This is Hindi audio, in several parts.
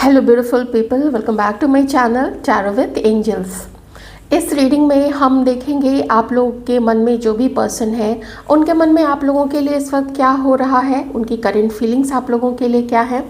Hello beautiful people, welcome back to my channel tarot with angels. इस रीडिंग में हम देखेंगे आप लोगों के मन में जो भी पर्सन है उनके मन में आप लोगों के लिए इस वक्त क्या हो रहा है, उनकी करंट फीलिंग्स आप लोगों के लिए क्या है।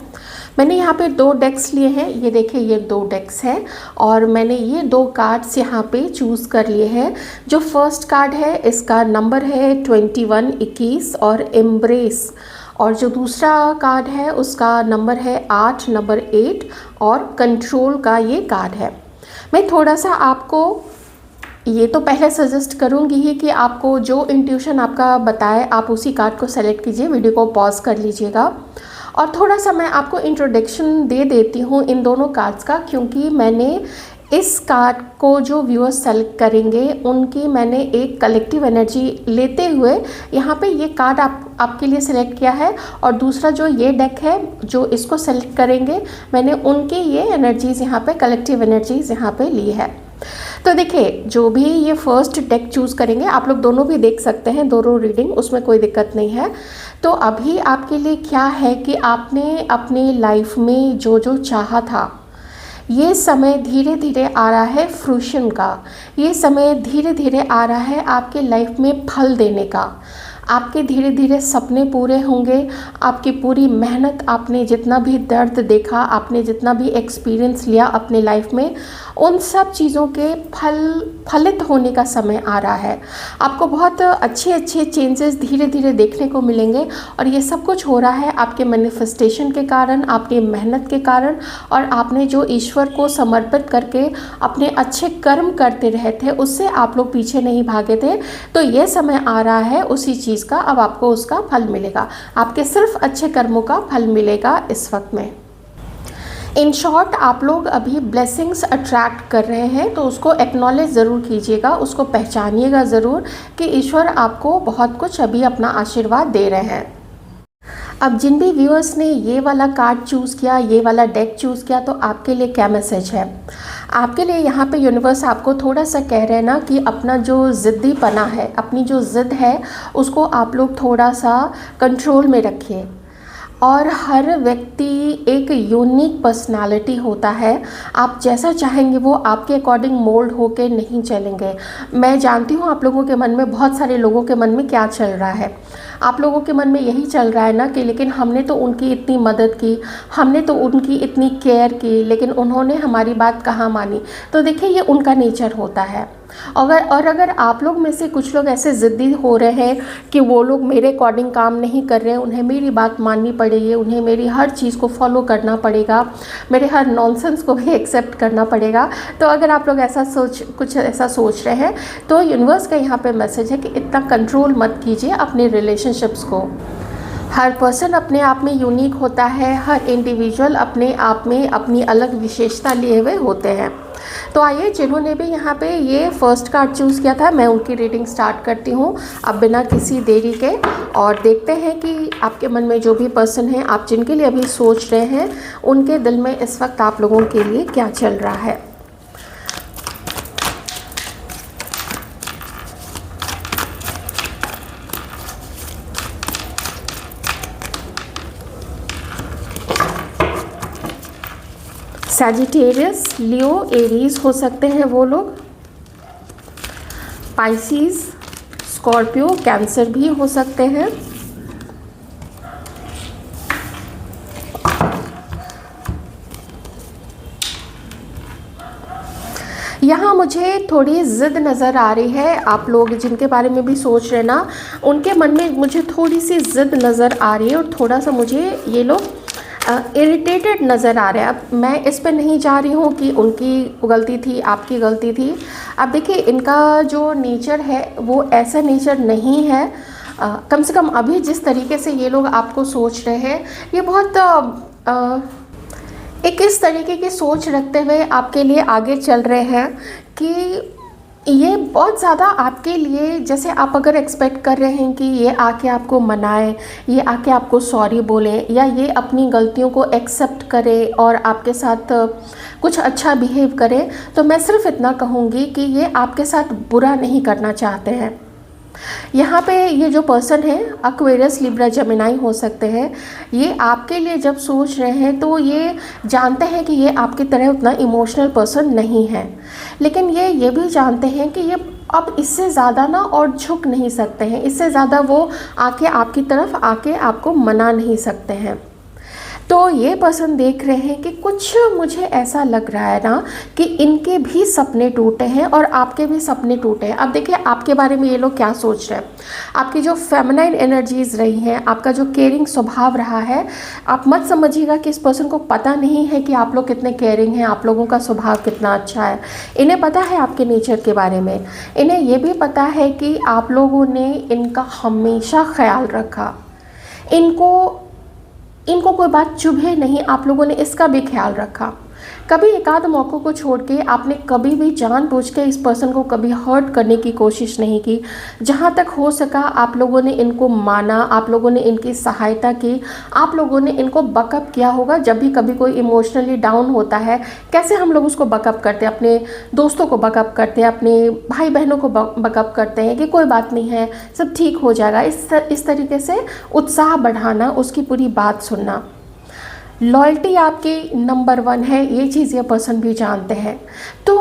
मैंने यहाँ पे 2 डेक्स लिए हैं, ये देखिए ये 2 डेक्स हैं और मैंने ये 2 कार्ड्स यहाँ पे चूज़ कर लिए हैं। जो फर्स्ट कार्ड है इसका नंबर है 21 और एम्ब्रेस, और जो दूसरा कार्ड है उसका नंबर है 8 नंबर 8 और कंट्रोल का ये कार्ड है। मैं थोड़ा सा आपको ये तो पहले सजेस्ट करूँगी ही कि आपको जो इंट्यूशन आपका बताए आप उसी कार्ड को सेलेक्ट कीजिए, वीडियो को पॉज कर लीजिएगा। और थोड़ा सा मैं आपको इंट्रोडक्शन दे देती हूँ इन दोनों कार्ड्स का, क्योंकि मैंने इस कार्ड को जो व्यूअर्स सेलेक्ट करेंगे उनकी मैंने एक कलेक्टिव एनर्जी लेते हुए यहाँ पे ये कार्ड आपके लिए सेलेक्ट किया है, और दूसरा जो ये डेक है जो इसको सेलेक्ट करेंगे मैंने उनकी ये एनर्जीज़ यहाँ पे कलेक्टिव एनर्जीज़ यहाँ पे ली है। तो देखिए जो भी ये फर्स्ट डेक चूज़ करेंगे आप लोग दोनों भी देख सकते हैं, दोनों रीडिंग, उसमें कोई दिक्कत नहीं है। तो अभी आपके लिए क्या है कि आपने अपनी लाइफ में जो जो चाहा था ये समय धीरे धीरे आ रहा है फ्रूशन का, ये समय धीरे धीरे आ रहा है आपके लाइफ में फल देने का। आपके धीरे धीरे सपने पूरे होंगे, आपकी पूरी मेहनत, आपने जितना भी दर्द देखा, आपने जितना भी एक्सपीरियंस लिया अपने लाइफ में, उन सब चीज़ों के फलित होने का समय आ रहा है। आपको बहुत अच्छे अच्छे चेंजेस धीरे धीरे देखने को मिलेंगे, और ये सब कुछ हो रहा है आपके मैनिफेस्टेशन के कारण, आपकी मेहनत के कारण, और आपने जो ईश्वर को समर्पित करके अपने अच्छे कर्म करते रहे थे उससे आप लोग पीछे नहीं भागे थे। तो ये समय आ रहा है उसी चीज़ का, अब आपको उसका फल मिलेगा, आपके सिर्फ अच्छे कर्मों का फल मिलेगा इस वक्त में। इन शॉर्ट आप लोग अभी ब्लेसिंग्स अट्रैक्ट कर रहे हैं, तो उसको एक्नॉलेज ज़रूर कीजिएगा, उसको पहचानिएगा ज़रूर कि ईश्वर आपको बहुत कुछ अभी अपना आशीर्वाद दे रहे हैं। अब जिन भी व्यूअर्स ने ये वाला कार्ड चूज़ किया, ये वाला डेक चूज़ किया, तो आपके लिए क्या मैसेज है? आपके लिए यहाँ पे यूनिवर्स आपको थोड़ा सा कह रहे हैं ना कि अपना जो ज़िद्दीपना है, अपनी जो ज़िद है उसको आप लोग थोड़ा सा कंट्रोल में रखिए। और हर व्यक्ति एक यूनिक पर्सनालिटी होता है, आप जैसा चाहेंगे वो आपके अकॉर्डिंग मोल्ड होके नहीं चलेंगे। मैं जानती हूँ आप लोगों के मन में, बहुत सारे लोगों के मन में क्या चल रहा है। आप लोगों के मन में यही चल रहा है ना कि लेकिन हमने तो उनकी इतनी मदद की, हमने तो उनकी इतनी केयर की, लेकिन उन्होंने हमारी बात कहाँ मानी। तो देखिए ये उनका नेचर होता है। और अगर आप लोग में से कुछ लोग ऐसे ज़िद्दी हो रहे हैं कि वो लोग मेरे अकॉर्डिंग काम नहीं कर रहे हैं, उन्हें मेरी बात माननी पड़ेगी, उन्हें मेरी हर चीज़ को फॉलो करना पड़ेगा, मेरे हर नॉनसेंस को भी एक्सेप्ट करना पड़ेगा, तो अगर आप लोग कुछ ऐसा सोच रहे हैं तो यूनिवर्स का यहाँ पे मैसेज है कि इतना कंट्रोल मत कीजिए अपने रिलेशनशिप्स को। हर पर्सन अपने आप में यूनिक होता है, हर इंडिविजुअल अपने आप में अपनी अलग विशेषता लिए हुए होते हैं। तो आइए जिन्होंने भी यहाँ पे ये फर्स्ट कार्ड चूज़ किया था मैं उनकी रीडिंग स्टार्ट करती हूँ अब बिना किसी देरी के, और देखते हैं कि आपके मन में जो भी पर्सन है, आप जिनके लिए अभी सोच रहे हैं, उनके दिल में इस वक्त आप लोगों के लिए क्या चल रहा है। सैजिटेरियस, लियो, एरीज हो सकते हैं वो लोग, पाइसिस, स्कॉर्पियो, कैंसर भी हो सकते हैं। यहाँ मुझे थोड़ी ज़िद नज़र आ रही है। आप लोग जिनके बारे में भी सोच रहे ना, उनके मन में मुझे थोड़ी सी ज़िद नज़र आ रही है, और थोड़ा सा मुझे ये लोग इरिटेटेड नज़र आ रहे हैं। अब मैं इस पे नहीं जा रही हूँ कि उनकी गलती थी, आपकी गलती थी। अब देखिए इनका जो नेचर है वो ऐसा नेचर नहीं है, कम से कम अभी जिस तरीके से ये लोग आपको सोच रहे हैं, ये बहुत एक इस तरीके की सोच रखते हुए आपके लिए आगे चल रहे हैं कि ये बहुत ज़्यादा आपके लिए, जैसे आप अगर एक्सपेक्ट कर रहे हैं कि ये आके आपको मनाए, ये आके आपको सॉरी बोले, या ये अपनी गलतियों को एक्सेप्ट करे और आपके साथ कुछ अच्छा बिहेव करे, तो मैं सिर्फ इतना कहूँगी कि ये आपके साथ बुरा नहीं करना चाहते हैं। यहाँ पे ये जो पर्सन है एक्वेरियस, लिब्रा, जेमिनाई हो सकते हैं। ये आपके लिए जब सोच रहे हैं तो ये जानते हैं कि ये आपकी तरह उतना इमोशनल पर्सन नहीं है, लेकिन ये भी जानते हैं कि ये अब इससे ज़्यादा ना और झुक नहीं सकते हैं, इससे ज़्यादा वो आके आपकी तरफ आके आपको मना नहीं सकते हैं। तो ये पर्सन देख रहे हैं कि कुछ मुझे ऐसा लग रहा है ना कि इनके भी सपने टूटे हैं और आपके भी सपने टूटे हैं। अब देखिए आपके बारे में ये लोग क्या सोच रहे हैं। आपकी जो फेमिनाइन एनर्जीज रही हैं, आपका जो केयरिंग स्वभाव रहा है, आप मत समझिएगा कि इस पर्सन को पता नहीं है कि आप लोग कितने केयरिंग हैं, आप लोगों का स्वभाव कितना अच्छा है। इन्हें पता है आपके नेचर के बारे में। इन्हें ये भी पता है कि आप लोगों ने इनका हमेशा ख्याल रखा, इनको कोई बात चुभे नहीं, आप लोगों ने इसका भी ख्याल रखा। कभी एक आध मौक़ों को छोड़ के आपने कभी भी जानबूझ के इस पर्सन को कभी हर्ट करने की कोशिश नहीं की। जहाँ तक हो सका आप लोगों ने इनको माना, आप लोगों ने इनकी सहायता की, आप लोगों ने इनको बकअप किया होगा। जब भी कभी कोई इमोशनली डाउन होता है, कैसे हम लोग उसको बकअप करते हैं, अपने दोस्तों को बकअप करते हैं, अपने भाई बहनों को बकअप करते हैं कि कोई बात नहीं है, सब ठीक हो जाएगा। इस तरीके से उत्साह बढ़ाना, उसकी पूरी बात सुनना। लॉयल्टी आपकी नंबर 1 है, ये चीज़ ये पर्सन भी जानते हैं। तो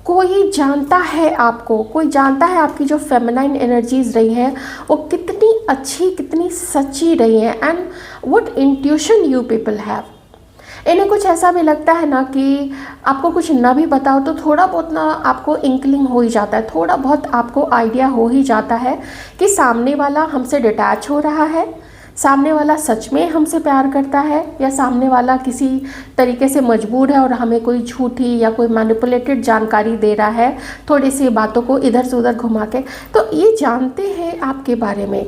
कोई जानता है आपको, कोई जानता है आपकी जो फेमिनाइन एनर्जीज रही हैं वो कितनी अच्छी, कितनी सच्ची रही हैं, and what intuition you people have. इन्हें कुछ ऐसा भी लगता है ना कि आपको कुछ ना भी बताओ तो थोड़ा बहुत ना आपको इंकलिंग हो ही जाता है, थोड़ा बहुत आपको आइडिया हो ही जाता है कि सामने वाला हमसे डिटैच हो रहा है, सामने वाला सच में हमसे प्यार करता है, या सामने वाला किसी तरीके से मजबूर है और हमें कोई झूठी या कोई मैनिपुलेटेड जानकारी दे रहा है, थोड़ी सी बातों को इधर से उधर घुमा के। तो ये जानते हैं आपके बारे में,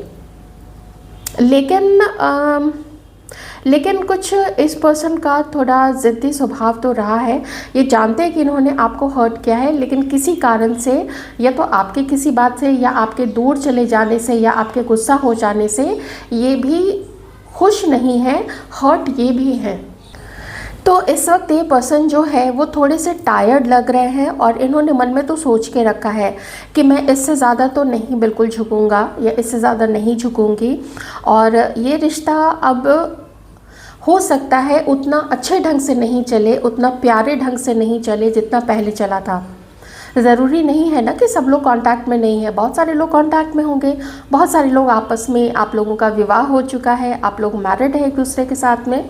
लेकिन कुछ इस पर्सन का थोड़ा ज़िद्दी स्वभाव तो रहा है। ये जानते हैं कि इन्होंने आपको हर्ट किया है, लेकिन किसी कारण से, या तो आपके किसी बात से, या आपके दूर चले जाने से, या आपके गुस्सा हो जाने से ये भी खुश नहीं है, हर्ट ये भी हैं। तो इस वक्त ये पर्सन जो है वो थोड़े से टायर्ड लग रहे हैं, और इन्होंने मन में तो सोच के रखा है कि मैं इससे ज़्यादा तो नहीं बिल्कुल झुकूँगा, या इससे ज़्यादा नहीं झुकूँगी, और ये रिश्ता अब हो सकता है उतना अच्छे ढंग से नहीं चले, उतना प्यारे ढंग से नहीं चले जितना पहले चला था। ज़रूरी नहीं है ना कि सब लोग कांटेक्ट में नहीं है, बहुत सारे लोग कांटेक्ट में होंगे, बहुत सारे लोग आपस में, आप लोगों का विवाह हो चुका है, आप लोग मैरिड है एक दूसरे के साथ में।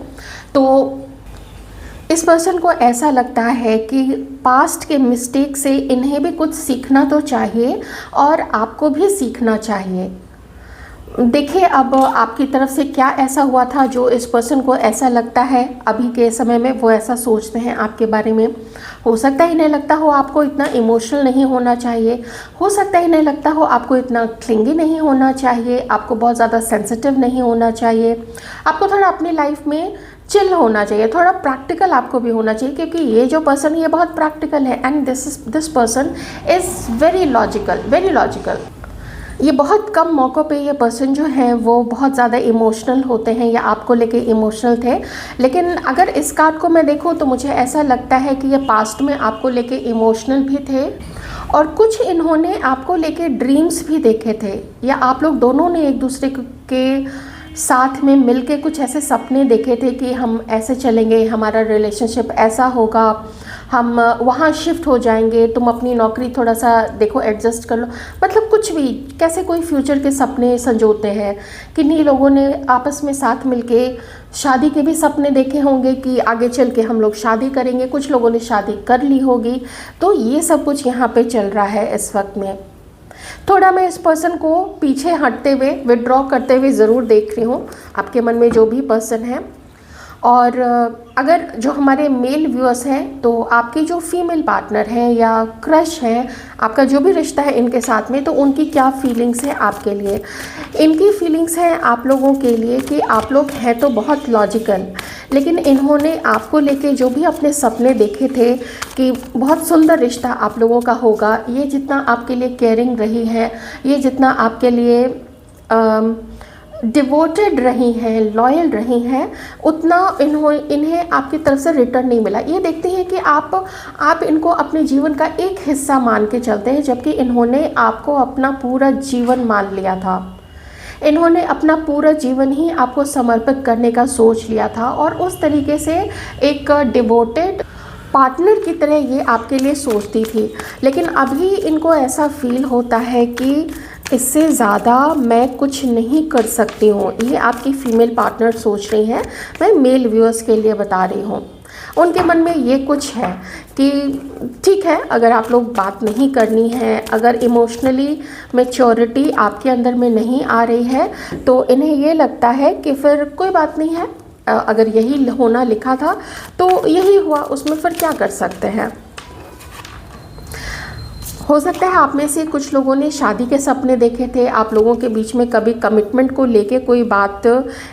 तो इस पर्सन को ऐसा लगता है कि पास्ट के मिस्टेक से इन्हें भी कुछ सीखना तो चाहिए, और आपको भी सीखना चाहिए। देखिए अब आपकी तरफ से क्या ऐसा हुआ था जो इस पर्सन को ऐसा लगता है अभी के समय में, वो ऐसा सोचते हैं आपके बारे में। हो सकता है इन्हें लगता हो आपको इतना इमोशनल नहीं होना चाहिए, हो सकता है इन्हें लगता हो आपको इतना क्लिंगी नहीं होना चाहिए, आपको बहुत ज़्यादा सेंसिटिव नहीं होना चाहिए, आपको थोड़ा अपनी लाइफ में चिल होना चाहिए, थोड़ा प्रैक्टिकल आपको भी होना चाहिए, क्योंकि ये जो पर्सन ये बहुत प्रैक्टिकल है, and this person is very logical. ये बहुत कम मौक़ों पे ये पर्सन जो है वो बहुत ज़्यादा इमोशनल होते हैं, या आपको लेके इमोशनल थे। लेकिन अगर इस कार्ड को मैं देखूँ तो मुझे ऐसा लगता है कि ये पास्ट में आपको लेके इमोशनल भी थे, और कुछ इन्होंने आपको लेके ड्रीम्स भी देखे थे, या आप लोग दोनों ने एक दूसरे के साथ में मिलके कुछ ऐसे सपने देखे थे कि हम ऐसे चलेंगे, हमारा रिलेशनशिप ऐसा होगा, हम वहाँ शिफ्ट हो जाएंगे, तुम अपनी नौकरी थोड़ा सा देखो एडजस्ट कर लो, मतलब कुछ भी कैसे कोई फ्यूचर के सपने संजोते हैं। किन्हीं लोगों ने आपस में साथ मिलके शादी के भी सपने देखे होंगे कि आगे चल के हम लोग शादी करेंगे, कुछ लोगों ने शादी कर ली होगी। तो ये सब कुछ यहाँ पे चल रहा है इस वक्त में। थोड़ा मैं इस पर्सन को पीछे हटते हुए, विड्रॉ करते हुए ज़रूर देख रही हूँ, आपके मन में जो भी पर्सन है। और अगर जो हमारे मेल व्यूअर्स हैं, तो आपकी जो फीमेल पार्टनर हैं या क्रश हैं, आपका जो भी रिश्ता है इनके साथ में, तो उनकी क्या फीलिंग्स हैं आपके लिए। इनकी फीलिंग्स हैं आप लोगों के लिए कि आप लोग हैं तो बहुत लॉजिकल, लेकिन इन्होंने आपको लेके जो भी अपने सपने देखे थे कि बहुत सुंदर रिश्ता आप लोगों का होगा, ये जितना आपके लिए केयरिंग रही है, ये जितना आपके लिए डिवोटेड रही हैं, लॉयल रही हैं, उतना इन्हें आपकी तरफ से रिटर्न नहीं मिला। ये देखते हैं कि आप इनको अपने जीवन का एक हिस्सा मान के चलते हैं, जबकि इन्होंने आपको अपना पूरा जीवन मान लिया था। इन्होंने अपना पूरा जीवन ही आपको समर्पित करने का सोच लिया था और उस तरीके से एक डिवोटेड पार्टनर की तरह ये आपके लिए सोचती थी। लेकिन अभी इनको ऐसा फील होता है कि इससे ज़्यादा मैं कुछ नहीं कर सकती हूँ। ये आपकी फीमेल पार्टनर सोच रही हैं। मैं मेल व्यूअर्स के लिए बता रही हूँ। उनके मन में ये कुछ है कि ठीक है, अगर आप लोग बात नहीं करनी है, अगर इमोशनली मैच्योरिटी आपके अंदर में नहीं आ रही है, तो इन्हें ये लगता है कि फिर कोई बात नहीं है, अगर यही होना लिखा था तो यही हुआ, उसमें फिर क्या कर सकते हैं। हो सकता है आप में से कुछ लोगों ने शादी के सपने देखे थे, आप लोगों के बीच में कभी कमिटमेंट को लेके कोई बात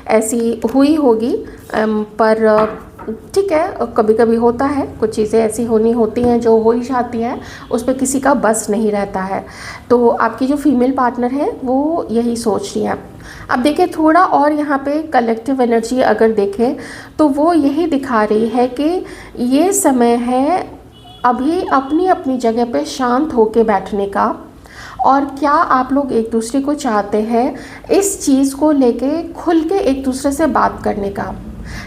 ऐसी हुई होगी, पर ठीक है, कभी कभी होता है, कुछ चीज़ें ऐसी होनी होती हैं जो हो ही जाती हैं, उस पर किसी का बस नहीं रहता है। तो आपकी जो फीमेल पार्टनर है वो यही सोच रही है। अब देखिए, थोड़ा और यहाँ पे कलेक्टिव एनर्जी अगर देखें तो वो यही दिखा रही है कि ये समय है अभी अपनी अपनी जगह पे शांत होके बैठने का, और क्या आप लोग एक दूसरे को चाहते हैं इस चीज़ को लेके खुल के एक दूसरे से बात करने का।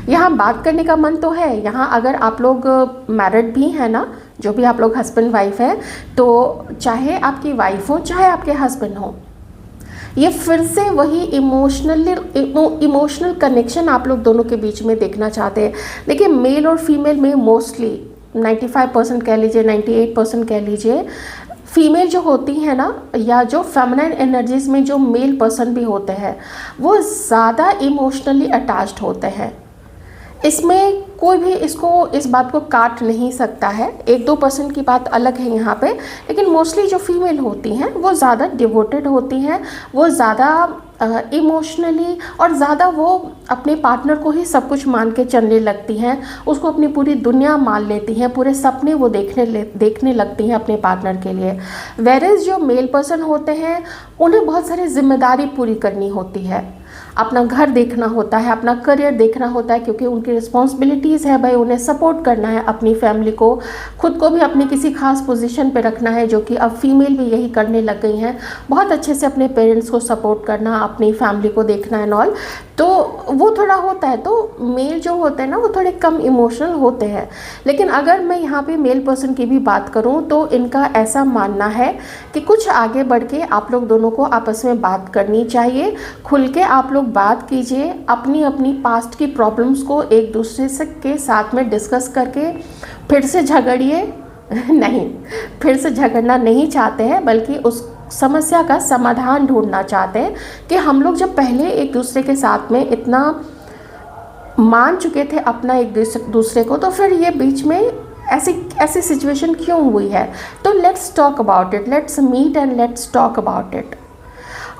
यहाँ बात करने का मन तो है। यहाँ अगर आप लोग मैरिड भी हैं ना, जो भी आप लोग हस्बैंड वाइफ है, तो चाहे आपकी वाइफ हो चाहे आपके हस्बैंड हो, ये फिर से वही इमोशनल कनेक्शन आप लोग दोनों के बीच में देखना चाहते हैं। देखिए, मेल और फीमेल में मोस्टली 95% कह लीजिए, 98% कह लीजिए, फीमेल जो होती है ना, या जो फेमिनाइन एनर्जीज में जो मेल पर्सन भी होते हैं, वो ज़्यादा इमोशनली अटैच्ड होते हैं। इसमें कोई भी इस बात को काट नहीं सकता है। 1-2% की बात अलग है यहाँ पे, लेकिन मोस्टली जो फीमेल होती हैं वो ज़्यादा डिवोटेड होती हैं, वो ज़्यादा इमोशनली और ज़्यादा वो अपने पार्टनर को ही सब कुछ मान के चलने लगती हैं, उसको अपनी पूरी दुनिया मान लेती हैं, पूरे सपने वो देखने लगती हैं अपने पार्टनर के लिए। वेरेज जो मेल पर्सन होते हैं, उन्हें बहुत सारी जिम्मेदारी पूरी करनी होती है, अपना घर देखना होता है, अपना करियर देखना होता है, क्योंकि उनकी रिस्पॉन्सिबिलिटीज़ है भाई, उन्हें सपोर्ट करना है अपनी फैमिली को, खुद को भी अपनी किसी खास पोजीशन पे रखना है, जो कि अब फीमेल भी यही करने लग गई हैं। बहुत अच्छे से अपने पेरेंट्स को सपोर्ट करना, अपनी फैमिली को देखना एंड ऑल, तो वो थोड़ा होता है। तो मेल जो होते हैं ना, वो थोड़े कम इमोशनल होते हैं। लेकिन अगर मैं यहाँ पे मेल पर्सन की भी बात करूँ तो इनका ऐसा मानना है कि कुछ आगे बढ़ के आप लोग दोनों को आपस में बात करनी चाहिए, खुल के आप लोग बात कीजिए, अपनी अपनी पास्ट की प्रॉब्लम्स को एक दूसरे से के साथ में डिस्कस करके फिर से झगड़िए नहीं, फिर से झगड़ना नहीं चाहते हैं, बल्कि उस समस्या का समाधान ढूंढना चाहते हैं कि हम लोग जब पहले एक दूसरे के साथ में इतना मान चुके थे अपना एक दूसरे को, तो फिर ये बीच में ऐसी सिचुएशन क्यों हुई है। तो let's talk about it, let's meet and let's talk about it.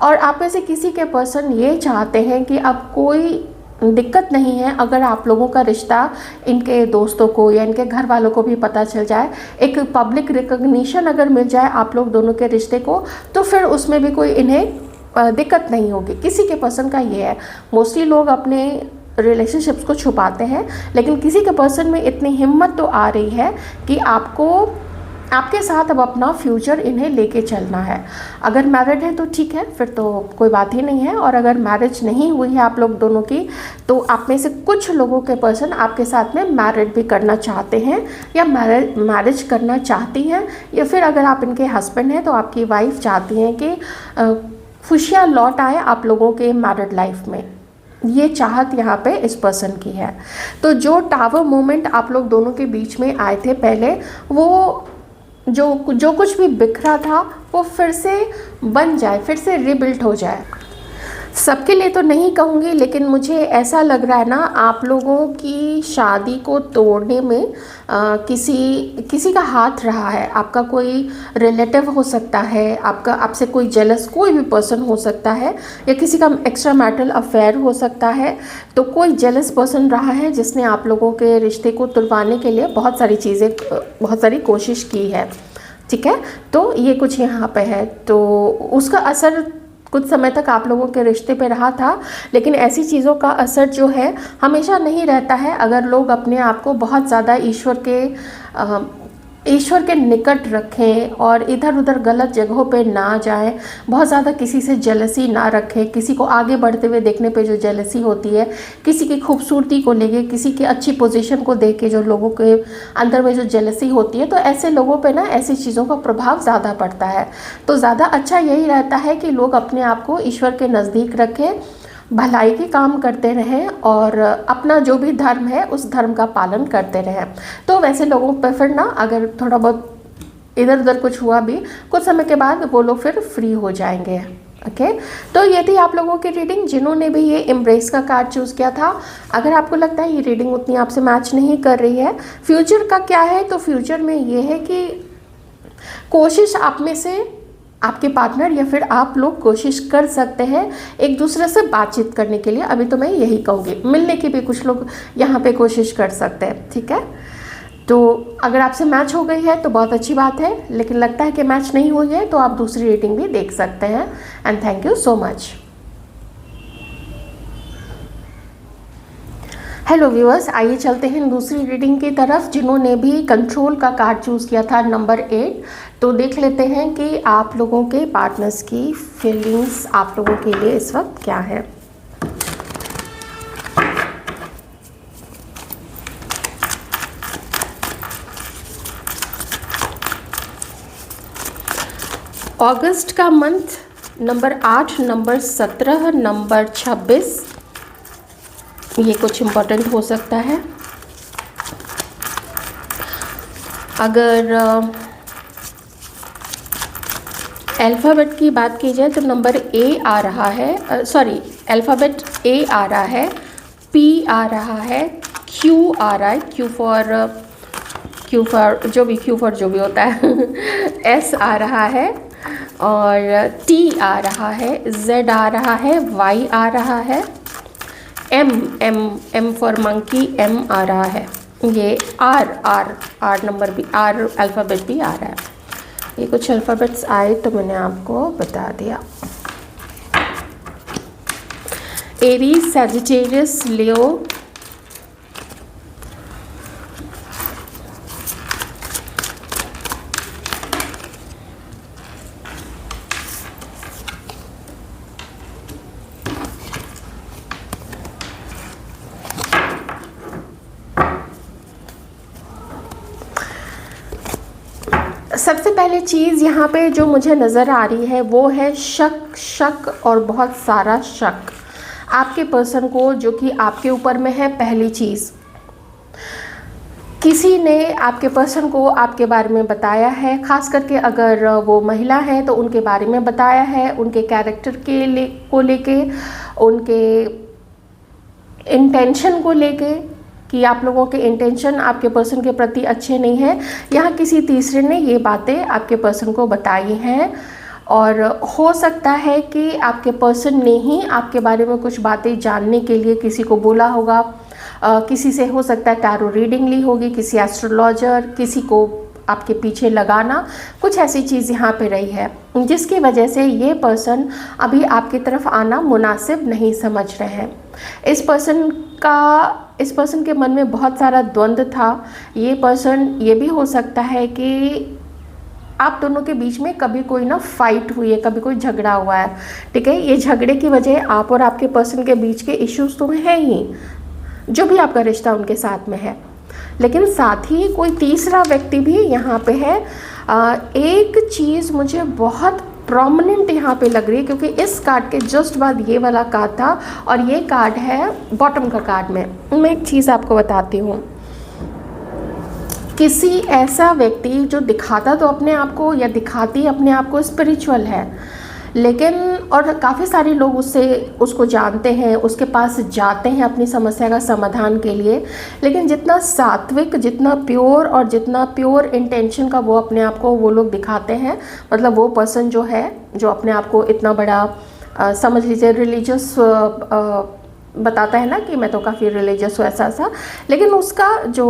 और आप में से किसी के पर्सन ये चाहते हैं कि अब कोई दिक्कत नहीं है अगर आप लोगों का रिश्ता इनके दोस्तों को या इनके घर वालों को भी पता चल जाए, एक पब्लिक रिकॉग्निशन अगर मिल जाए आप लोग दोनों के रिश्ते को, तो फिर उसमें भी कोई इन्हें दिक्कत नहीं होगी। किसी के पर्सन का ये है। मोस्टली लोग अपने रिलेशनशिप्स को छुपाते हैं, लेकिन किसी के पर्सन में इतनी हिम्मत तो आ रही है कि आपके साथ अब अपना फ्यूचर इन्हें लेके चलना है। अगर मैरिड है तो ठीक है, फिर तो कोई बात ही नहीं है, और अगर मैरिज नहीं हुई है आप लोग दोनों की, तो आप में से कुछ लोगों के पर्सन आपके साथ में मैरिड भी करना चाहते हैं या मैरिज करना चाहती हैं, या फिर अगर आप इनके हस्बैंड हैं तो आपकी वाइफ चाहती हैं कि खुशियाँ लौट आए आप लोगों के मैरिड लाइफ में। ये चाहत यहाँ पे इस पर्सन की है। तो जो टावर मोमेंट आप लोग दोनों के बीच में आए थे पहले, वो जो कुछ भी बिखरा था वो फिर से बन जाए, फिर से रिबिल्ट हो जाए। सबके लिए तो नहीं कहूँगी, लेकिन मुझे ऐसा लग रहा है ना, आप लोगों की शादी को तोड़ने में किसी का हाथ रहा है। आपका कोई रिलेटिव हो सकता है, आपसे कोई जेलस कोई भी पर्सन हो सकता है, या किसी का एक्स्ट्रा मैरिटल अफेयर हो सकता है। तो कोई जेलस पर्सन रहा है जिसने आप लोगों के रिश्ते को तुड़वाने के लिए बहुत सारी कोशिश की है, ठीक है। तो ये कुछ यहाँ पे है, तो उसका असर कुछ समय तक आप लोगों के रिश्ते पे रहा था, लेकिन ऐसी चीज़ों का असर जो है हमेशा नहीं रहता है अगर लोग अपने आप को बहुत ज़्यादा ईश्वर के निकट रखें और इधर उधर गलत जगहों पे ना जाएं, बहुत ज़्यादा किसी से जेलसी ना रखें। किसी को आगे बढ़ते हुए देखने पे जो जेलसी होती है, किसी की खूबसूरती को लेके, किसी की अच्छी पोजीशन को देख के जो लोगों के अंदर में जो जेलसी होती है, तो ऐसे लोगों पे ना ऐसी चीज़ों का प्रभाव ज़्यादा पड़ता है। तो ज़्यादा अच्छा यही रहता है कि लोग अपने आप को ईश्वर के नज़दीक रखें, भलाई के काम करते रहें और अपना जो भी धर्म है उस धर्म का पालन करते रहें। तो वैसे लोगों पर फिर ना अगर थोड़ा बहुत इधर उधर कुछ हुआ भी, कुछ समय के बाद वो लोग फिर फ्री हो जाएंगे। ओके, तो ये थी आप लोगों की रीडिंग जिन्होंने भी ये एम्ब्रेस का कार्ड चूज़ किया था। अगर आपको लगता है ये रीडिंग उतनी आपसे मैच नहीं कर रही है, फ्यूचर का क्या है, तो फ्यूचर में ये है कि कोशिश आप में से आपके पार्टनर या फिर आप लोग कोशिश कर सकते हैं एक दूसरे से बातचीत करने के लिए। अभी तो मैं यही कहूँगी, मिलने की भी कुछ लोग यहाँ पे कोशिश कर सकते हैं। ठीक है, तो अगर आपसे मैच हो गई है तो बहुत अच्छी बात है, लेकिन लगता है कि मैच नहीं हुई है तो आप दूसरी रीडिंग भी देख सकते हैं। And thank you so much. Hello viewers, आइए चलते हैं दूसरी रीडिंग की तरफ जिन्होंने भी कंट्रोल का कार्ड चूज़ किया था नंबर 8। तो देख लेते हैं कि आप लोगों के पार्टनर्स की फीलिंग्स आप लोगों के लिए इस वक्त क्या है। अगस्त का मंथ, नंबर 8, नंबर 17, नंबर 26, ये कुछ इम्पोर्टेंट हो सकता है। अगर अल्फ़ाबेट की बात की जाए तो नंबर ए आ रहा है, सॉरी अल्फ़ाबेट ए आ रहा है, पी आ रहा है, क्यू आ रहा है, क्यू फॉर जो भी होता है एस आ रहा है और टी आ रहा है, जेड आ रहा है, वाई आ रहा है, एम फॉर मंकी एम आ रहा है, ये आर नंबर भी, आर अल्फ़ाबेट भी आ रहा है। ये कुछ अल्फ़ाबेट्स आए तो मैंने आपको बता दिया। एरीज, सैजिटेरियस, लियो, सबसे पहले चीज़ यहाँ पे जो मुझे नज़र आ रही है वो है शक और बहुत सारा शक आपके पर्सन को, जो कि आपके ऊपर में है। पहली चीज़, किसी ने आपके पर्सन को आपके बारे में बताया है, खास करके अगर वो महिला है तो उनके बारे में बताया है, उनके कैरेक्टर को लेके, उनके इंटेंशन को लेके, कि आप लोगों के इंटेंशन आपके पर्सन के प्रति अच्छे नहीं हैं। यहाँ किसी तीसरे ने ये बातें आपके पर्सन को बताई हैं और हो सकता है कि आपके पर्सन ने ही आपके बारे में कुछ बातें जानने के लिए किसी को बोला होगा। किसी से हो सकता है टैरो रीडिंग ली होगी, किसी एस्ट्रोलॉजर, किसी को आपके पीछे लगाना, कुछ ऐसी चीज़ यहाँ पे रही है जिसकी वजह से ये पर्सन अभी आपकी तरफ आना मुनासिब नहीं समझ रहे हैं। इस पर्सन के मन में बहुत सारा द्वंद्व था। ये पर्सन, ये भी हो सकता है कि आप दोनों के बीच में कभी कोई ना फाइट हुई है, कभी कोई झगड़ा हुआ है। ठीक है, ये झगड़े की वजह आप और आपके पर्सन के बीच के इश्यूज तो हैं ही, जो भी आपका रिश्ता उनके साथ में है, लेकिन साथ ही कोई तीसरा व्यक्ति भी यहाँ पे है। एक चीज़ मुझे बहुत प्रोमिनेंट यहाँ पे लग रही है, क्योंकि इस कार्ड के जस्ट बाद ये वाला कार्ड था और ये कार्ड है बॉटम का कार्ड में। मैं एक चीज़ आपको बताती हूँ, किसी ऐसा व्यक्ति जो दिखाता तो अपने आप को या दिखाती अपने आप को स्पिरिचुअल है, लेकिन और काफ़ी सारे लोग उसको जानते हैं, उसके पास जाते हैं अपनी समस्या का समाधान के लिए, लेकिन जितना सात्विक, जितना प्योर और जितना प्योर इंटेंशन का वो अपने आप को वो लोग दिखाते हैं, मतलब वो पर्सन जो है, जो अपने आप को इतना बड़ा समझ लीजिए रिलीजियस बताता है ना कि मैं तो काफ़ी रिलीजियस हूँ ऐसा, लेकिन उसका जो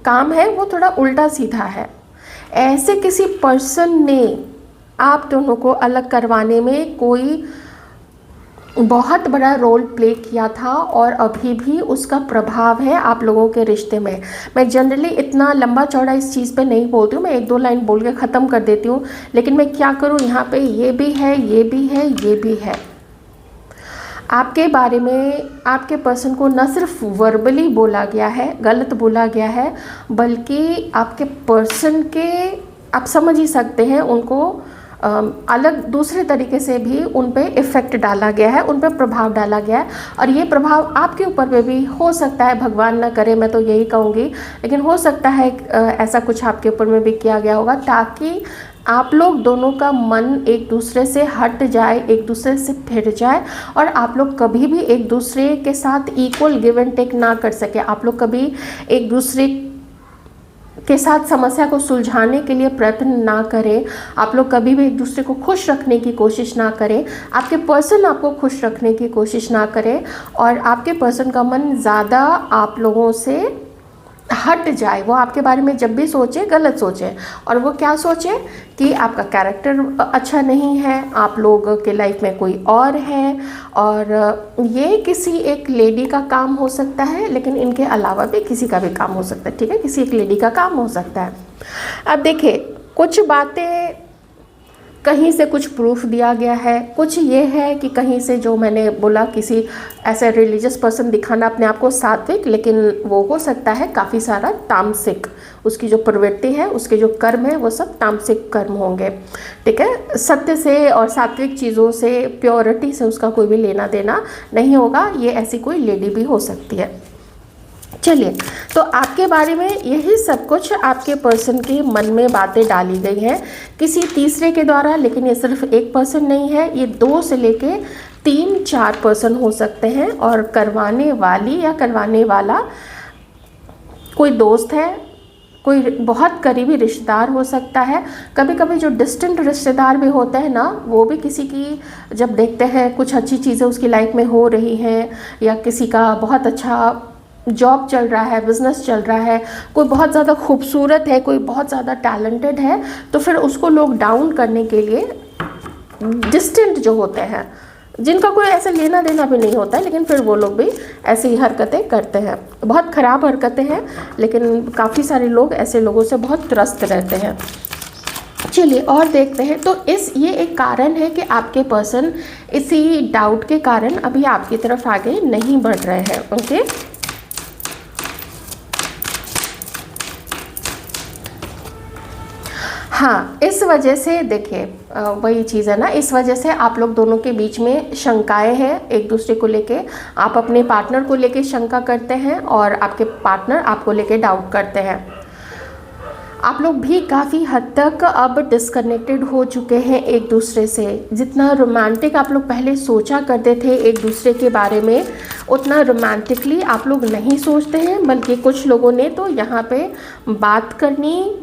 काम है वो थोड़ा उल्टा सीधा है। ऐसे किसी पर्सन ने आप दोनों को अलग करवाने में कोई बहुत बड़ा रोल प्ले किया था और अभी भी उसका प्रभाव है आप लोगों के रिश्ते में। मैं जनरली इतना लंबा चौड़ा इस चीज़ पे नहीं बोलती हूँ, मैं एक दो लाइन बोल के ख़त्म कर देती हूँ, लेकिन मैं क्या करूँ, यहाँ पे ये भी है, ये भी है, ये भी है। आपके बारे में आपके पर्सन को न सिर्फ वर्बली बोला गया है, गलत बोला गया है, बल्कि आपके पर्सन के, आप समझ ही सकते हैं, उनको अलग दूसरे तरीके से भी उन पे इफ़ेक्ट डाला गया है, उन पे प्रभाव डाला गया है। और ये प्रभाव आपके ऊपर पे भी हो सकता है, भगवान ना करे, मैं तो यही कहूँगी, लेकिन हो सकता है ऐसा कुछ आपके ऊपर में भी किया गया होगा, ताकि आप लोग दोनों का मन एक दूसरे से हट जाए, एक दूसरे से फिर जाए, और आप लोग कभी भी एक दूसरे के साथ इक्वल गिव एंड टेक ना कर सके। आप लोग कभी एक दूसरे के साथ समस्या को सुलझाने के लिए प्रयत्न ना करें, आप लोग कभी भी एक दूसरे को खुश रखने की कोशिश ना करें, आपके पर्सन आपको खुश रखने की कोशिश ना करें, और आपके पर्सन का मन ज़्यादा आप लोगों से हट जाए। वो आपके बारे में जब भी सोचे, गलत सोचे, और वो क्या सोचे कि आपका कैरेक्टर अच्छा नहीं है, आप लोग के लाइफ में कोई और है, और ये किसी एक लेडी का काम हो सकता है, लेकिन इनके अलावा भी किसी का भी काम हो सकता है, ठीक है, किसी एक लेडी का काम हो सकता है। अब देखिए, कुछ बातें कहीं से कुछ प्रूफ दिया गया है, कुछ ये है कि कहीं से, जो मैंने बोला, किसी ऐसे रिलीजियस पर्सन दिखाना अपने आप को सात्विक, लेकिन वो हो सकता है काफ़ी सारा तामसिक, उसकी जो प्रवृत्ति है, उसके जो कर्म है, वो सब तामसिक कर्म होंगे, ठीक है। सत्य से और सात्विक चीज़ों से, प्योरिटी से उसका कोई भी लेना देना नहीं होगा। ये ऐसी कोई लेडी भी हो सकती है। चलिए, तो आपके बारे में यही सब कुछ आपके पर्सन के मन में बातें डाली गई हैं किसी तीसरे के द्वारा, लेकिन ये सिर्फ एक पर्सन नहीं है, ये 2 से लेके 3-4 पर्सन हो सकते हैं, और करवाने वाली या करवाने वाला कोई दोस्त है, कोई बहुत करीबी रिश्तेदार हो सकता है। कभी कभी जो डिस्टेंट रिश्तेदार भी होते हैं ना, वो भी किसी की जब देखते हैं कुछ अच्छी चीज़ें उसकी लाइफ में हो रही हैं, या किसी का बहुत अच्छा जॉब चल रहा है, बिज़नेस चल रहा है, कोई बहुत ज़्यादा खूबसूरत है, कोई बहुत ज़्यादा टैलेंटेड है, तो फिर उसको लोग डाउन करने के लिए डिस्टेंट जो होते हैं, जिनका कोई ऐसा लेना देना भी नहीं होता है, लेकिन फिर वो लोग भी ऐसी ही हरकतें करते हैं। बहुत ख़राब हरकतें हैं, लेकिन काफ़ी सारे लोग ऐसे लोगों से बहुत त्रस्त रहते हैं। चलिए और देखते हैं। तो ये एक कारण है कि आपके पर्सन इसी डाउट के कारण अभी आपकी तरफ आगे नहीं बढ़ रहे हैं। ओके, हाँ, इस वजह से देखिए, वही चीज़ है ना, इस वजह से आप लोग दोनों के बीच में शंकाएं हैं एक दूसरे को लेके। आप अपने पार्टनर को लेके शंका करते हैं, और आपके पार्टनर आपको लेके डाउट करते हैं। आप लोग भी काफ़ी हद तक अब डिस्कनेक्टेड हो चुके हैं एक दूसरे से। जितना रोमांटिक आप लोग पहले सोचा करते थे एक दूसरे के बारे में, उतना रोमांटिकली आप लोग नहीं सोचते हैं, बल्कि कुछ लोगों ने तो यहाँ पे बात करनी,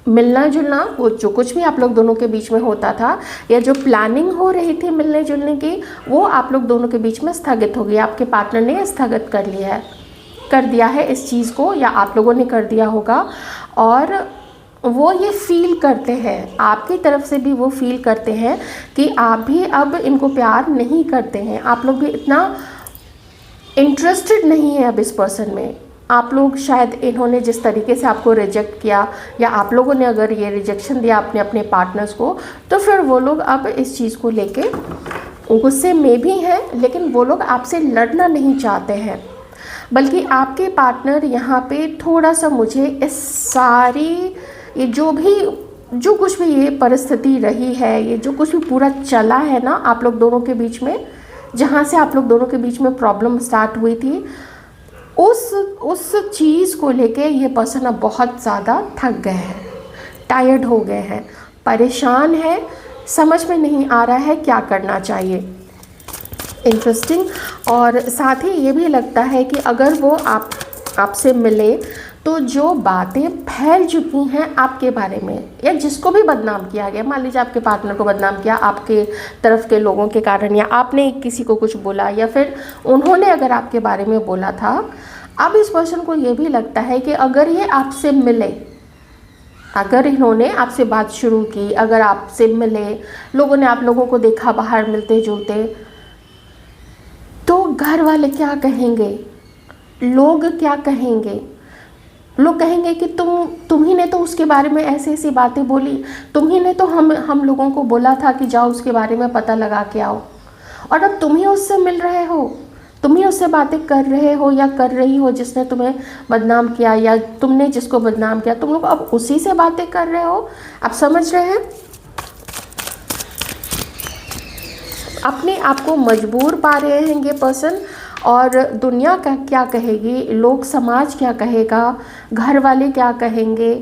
मिलना जुलना, वो जो कुछ भी आप लोग दोनों के बीच में होता था, या जो प्लानिंग हो रही थी मिलने जुलने की, वो आप लोग दोनों के बीच में स्थगित हो गई। आपके पार्टनर ने स्थगित कर दिया है इस चीज़ को, या आप लोगों ने कर दिया होगा। और वो ये फील करते हैं, आपकी तरफ से भी वो फील करते हैं कि आप भी अब इनको प्यार नहीं करते हैं, आप लोग भी इतना इंटरेस्टेड नहीं है अब इस पर्सन में। आप लोग शायद, इन्होंने जिस तरीके से आपको रिजेक्ट किया, या आप लोगों ने अगर ये रिजेक्शन दिया अपने पार्टनर्स को, तो फिर वो लोग अब इस चीज़ को लेके गुस्से में भी हैं, लेकिन वो लोग आपसे लड़ना नहीं चाहते हैं, बल्कि आपके पार्टनर यहाँ पे थोड़ा सा, मुझे इस सारी ये जो कुछ भी ये परिस्थिति रही है, ये जो कुछ भी पूरा चला है ना आप लोग दोनों के बीच में, जहाँ से आप लोग दोनों के बीच में प्रॉब्लम स्टार्ट हुई थी, उस चीज़ को लेके ये पर्सन अब बहुत ज़्यादा थक गए हैं, टायर्ड हो गए हैं, परेशान है, समझ में नहीं आ रहा है क्या करना चाहिए। इंटरेस्टिंग। और साथ ही ये भी लगता है कि अगर वो आपसे मिले, तो जो बातें फैल चुकी हैं आपके बारे में, या जिसको भी बदनाम किया गया, मान लीजिए आपके पार्टनर को बदनाम किया आपके तरफ के लोगों के कारण, या आपने किसी को कुछ बोला, या फिर उन्होंने अगर आपके बारे में बोला था, अब इस पर्सन को ये भी लगता है कि अगर ये आपसे मिले, अगर इन्होंने आपसे बात शुरू की, अगर आपसे मिले, लोगों ने आप लोगों को देखा बाहर मिलते जुलते, घर वाले क्या कहेंगे, लोग क्या कहेंगे। लोग कहेंगे कि तुम ही ने तो उसके बारे में ऐसी ऐसी बातें बोली, तुम ही ने तो हम लोगों को बोला था कि जाओ उसके बारे में पता लगा के आओ, और अब तुम ही उससे मिल रहे हो, तुम ही उससे बातें कर रहे हो या कर रही हो जिसने तुम्हें बदनाम किया, या तुमने जिसको बदनाम किया, तुम लोग अब उसी से बातें कर रहे हो। आप समझ रहे हैं? अपने आप को मजबूर पा रहे हैं ये पर्सन, और दुनिया का क्या कहेगी, लोग समाज क्या कहेगा, घर वाले क्या कहेंगे।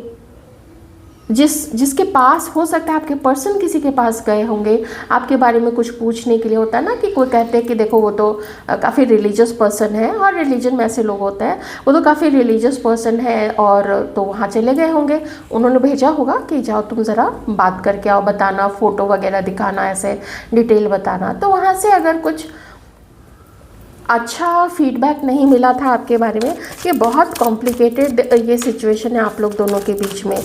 जिसके पास हो सकता है आपके पर्सन किसी के पास गए होंगे आपके बारे में कुछ पूछने के लिए। होता है ना कि कोई कहते हैं कि देखो वो तो काफ़ी रिलीजियस पर्सन है, और रिलीजन में ऐसे लोग होते हैं, वो तो काफ़ी रिलीजियस पर्सन है, और तो वहाँ चले गए होंगे, उन्होंने भेजा होगा कि जाओ तुम ज़रा बात करके आओ, बताना, फ़ोटो वगैरह दिखाना, ऐसे डिटेल बताना। तो वहाँ से अगर कुछ अच्छा फीडबैक नहीं मिला था आपके बारे में, ये बहुत कॉम्प्लिकेटेड ये सिचुएशन है आप लोग दोनों के बीच में।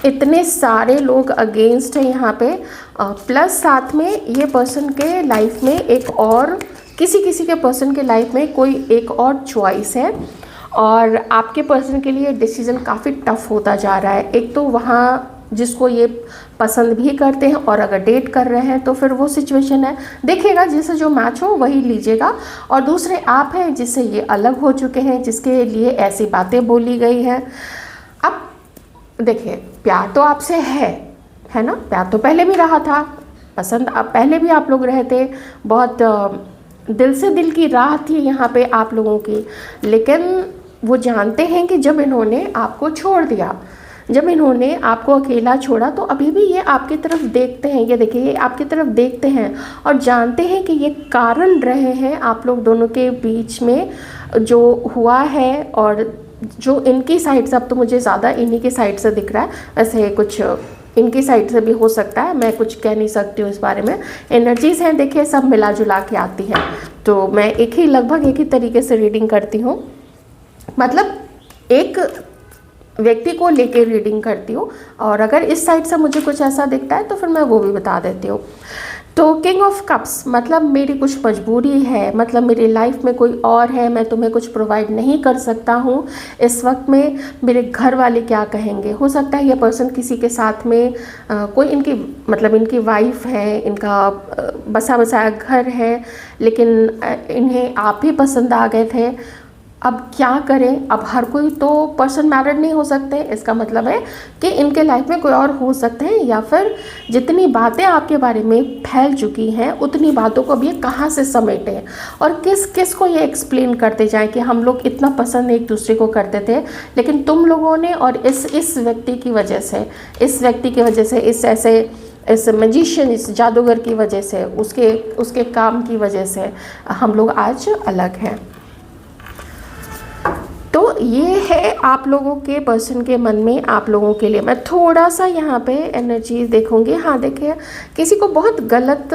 इतने सारे लोग अगेंस्ट हैं यहाँ पे, प्लस साथ में ये पर्सन के लाइफ में एक और किसी के पर्सन के लाइफ में कोई एक और चॉइस है, और आपके पर्सन के लिए डिसीज़न काफ़ी टफ होता जा रहा है। एक तो वहाँ जिसको ये पसंद भी करते हैं, और अगर डेट कर रहे हैं तो फिर वो सिचुएशन है, देखिएगा जिससे जो मैच हो वही लीजिएगा। और दूसरे आप हैं जिससे ये अलग हो चुके हैं, जिसके लिए ऐसी बातें बोली गई हैं। अब देखिए, प्यार तो आपसे है ना, प्यार तो पहले भी रहा था, पसंद अब पहले भी आप लोग रहे थे, बहुत दिल से दिल की राह थी यहाँ पे आप लोगों की। लेकिन वो जानते हैं कि जब इन्होंने आपको छोड़ दिया, जब इन्होंने आपको अकेला छोड़ा, तो अभी भी ये आपकी तरफ देखते हैं, ये देखिए ये आपकी तरफ देखते हैं और जानते हैं कि ये कारण रहे हैं आप लोग दोनों के बीच में जो हुआ है। और जो इनकी साइड से, अब तो मुझे ज़्यादा इन्हीं की साइड से दिख रहा है, ऐसे कुछ इनकी साइड से भी हो सकता है, मैं कुछ कह नहीं सकती हूँ इस बारे में। एनर्जीज़ हैं देखिए, सब मिला जुला के आती हैं, तो मैं लगभग एक ही तरीके से रीडिंग करती हूँ, मतलब एक व्यक्ति को लेके रीडिंग करती हूँ। और अगर इस साइड से मुझे कुछ ऐसा दिखता है तो फिर मैं वो भी बता देती हूँ। तो किंग ऑफ कप्स मतलब मेरी कुछ मजबूरी है, मतलब मेरी लाइफ में कोई और है, मैं तुम्हें कुछ प्रोवाइड नहीं कर सकता हूँ इस वक्त में। मेरे घर वाले क्या कहेंगे, हो सकता है ये पर्सन किसी के साथ में कोई इनकी मतलब इनकी वाइफ है, इनका बसा बसाया घर है, लेकिन इन्हें आप ही पसंद आ गए थे। अब क्या करें, अब हर कोई तो पर्सन मैरिड नहीं हो सकते, इसका मतलब है कि इनके लाइफ में कोई और हो सकते हैं, या फिर जितनी बातें आपके बारे में फैल चुकी हैं उतनी बातों को अब ये कहाँ से समेटें, और किस किस को ये एक्सप्लेन करते जाएं कि हम लोग इतना पसंद एक दूसरे को करते थे, लेकिन तुम लोगों ने और इस व्यक्ति की वजह से, इस मैजिशियन, इस जादूगर की वजह से, उसके काम की वजह से हम लोग आज अलग हैं। तो ये है आप लोगों के पर्सन के मन में आप लोगों के लिए। मैं थोड़ा सा यहाँ पे एनर्जी देखूँगी। हाँ देखिए, किसी को बहुत गलत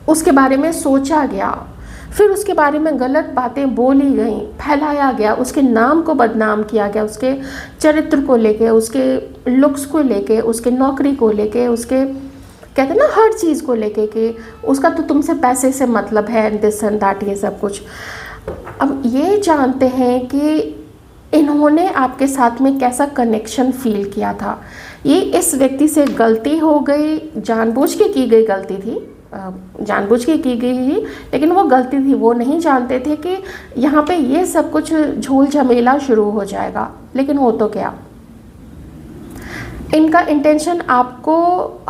उसके बारे में सोचा गया, फिर उसके बारे में गलत बातें बोली गई, फैलाया गया, उसके नाम को बदनाम किया गया, उसके चरित्र को लेके, उसके लुक्स को लेके, उसके नौकरी को लेके, उसके कहते हैं ना हर चीज़ को लेके कि उसका तो तुमसे पैसे से मतलब है, दिस एंड दैट, ये सब कुछ। अब ये जानते हैं कि इन्होंने आपके साथ में कैसा कनेक्शन फील किया था। ये इस व्यक्ति से गलती हो गई, जानबूझ के की गई गलती थी, जानबूझ के की गई थी, लेकिन वो गलती थी, वो नहीं जानते थे कि यहाँ पे ये सब कुछ झोल झमेला शुरू हो जाएगा। लेकिन हो तो क्या, इनका इंटेंशन आपको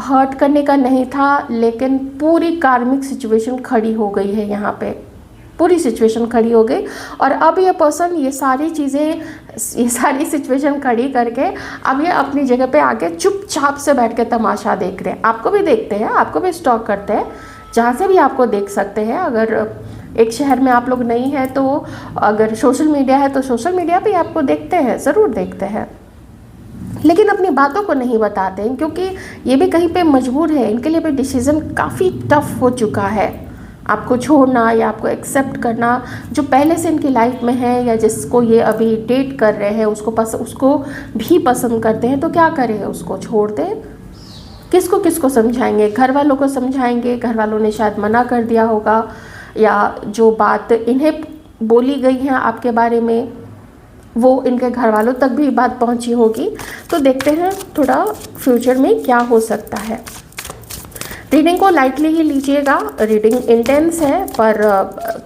हर्ट करने का नहीं था, लेकिन पूरी कार्मिक सिचुएशन खड़ी हो गई है यहाँ पे, पूरी सिचुएशन खड़ी हो गई। और अब ये पर्सन ये सारी सिचुएशन खड़ी करके अब ये अपनी जगह पे आके चुपचाप से बैठ के तमाशा देख रहे हैं। आपको भी देखते हैं, आपको भी स्टॉक करते हैं, जहाँ से भी आपको देख सकते हैं। अगर एक शहर में आप लोग नहीं हैं तो अगर सोशल मीडिया है तो सोशल मीडिया पे आपको देखते हैं, ज़रूर देखते हैं, लेकिन अपनी बातों को नहीं बताते हैं, क्योंकि ये भी कहीं पे मजबूर है। इनके लिए भी डिसीज़न काफ़ी टफ हो चुका है, आपको छोड़ना या आपको एक्सेप्ट करना। जो पहले से इनकी लाइफ में है या जिसको ये अभी डेट कर रहे हैं उसको भी पसंद करते हैं, तो क्या करें, उसको छोड़ दें। किसको समझाएंगे, घर वालों को समझाएंगे, घर वालों ने शायद मना कर दिया होगा, या जो बात इन्हें बोली गई है आपके बारे में वो इनके घर वालों तक भी बात पहुंची होगी। तो देखते हैं थोड़ा फ्यूचर में क्या हो सकता है। रीडिंग को लाइटली ही लीजिएगा, रीडिंग इंटेंस है, पर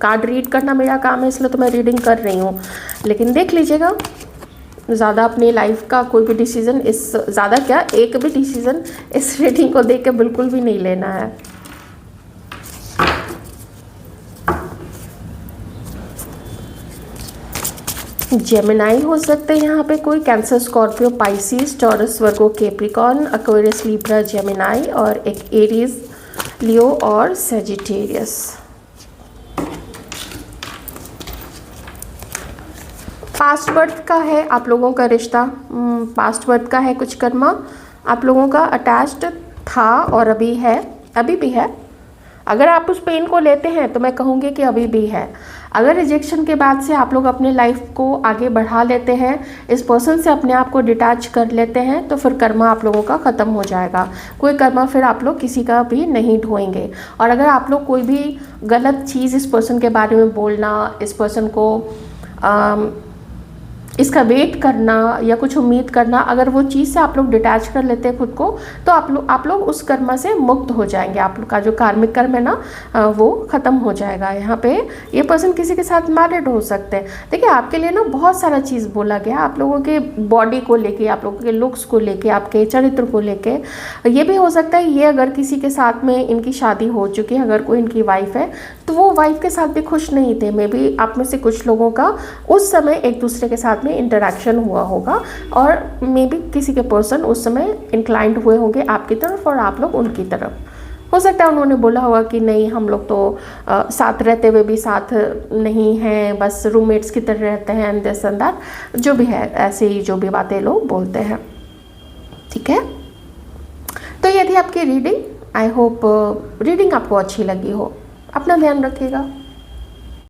कार्ड रीड करना मेरा काम है इसलिए तो मैं रीडिंग कर रही हूँ, लेकिन देख लीजिएगा। ज़्यादा अपनी लाइफ का कोई भी डिसीज़न ज़्यादा क्या, एक भी डिसीज़न इस रीडिंग को देख के बिल्कुल भी नहीं लेना है। जेमिनाई हो सकते हैं यहाँ पे कोई, कैंसर, स्कॉर्पियो, पाइसिस, टॉरस, वर्गो, कैप्रिकॉर्न, एक्वेरियस, लिब्रा, जेमिनाई और एक एरीज, लियो और सेजिटेरियस। पास्ट बर्थ का है आप लोगों का रिश्ता, पास्ट बर्थ का है कुछ कर्मा आप लोगों का अटैच्ड था और अभी है, अभी भी है। अगर आप उस पेन को लेते हैं तो मैं कहूँगी कि अभी भी है। अगर रिजेक्शन के बाद से आप लोग अपने लाइफ को आगे बढ़ा लेते हैं, इस पर्सन से अपने आप को डिटैच कर लेते हैं, तो फिर कर्मा आप लोगों का ख़त्म हो जाएगा। कोई कर्मा फिर आप लोग किसी का भी नहीं ढोएंगे। और अगर आप लोग कोई भी गलत चीज़ इस पर्सन के बारे में बोलना, इस पर्सन को इसका वेट करना या कुछ उम्मीद करना, अगर वो चीज़ से आप लोग डिटैच कर लेते हैं खुद को, तो आप लोग उस कर्म से मुक्त हो जाएंगे। आप लोग का जो कार्मिक कर्म है ना वो ख़त्म हो जाएगा। यहाँ पे ये पर्सन किसी के साथ मैरिड हो सकते हैं। देखिए आपके लिए ना बहुत सारा चीज़ बोला गया, आप लोगों के बॉडी को लेके, आप लोगों के लुक्स को लेके, आपके चरित्र को लेके। ये भी हो सकता है ये अगर किसी के साथ में इनकी शादी हो चुकी है, अगर कोई इनकी वाइफ है, तो वो वाइफ के साथ भी खुश नहीं थे। मे बी आप में से कुछ लोगों का उस समय एक दूसरे के साथ में इंटरेक्शन हुआ होगा और मे बी किसी के पर्सन उस समय इंक्लाइंड हुए होंगे आपकी तरफ और आप लोग उनकी तरफ। हो सकता है उन्होंने बोला होगा कि नहीं हम लोग तो साथ रहते हुए भी साथ नहीं हैं, बस रूममेट्स की तरह रहते हैं, एंड दिस एंड दैट, जो भी है ऐसे ही जो भी बातें लोग बोलते हैं। ठीक है, तो ये थी आपकी रीडिंग। आई होप रीडिंग आपको अच्छी लगी हो। अपना ध्यान रखिएगा।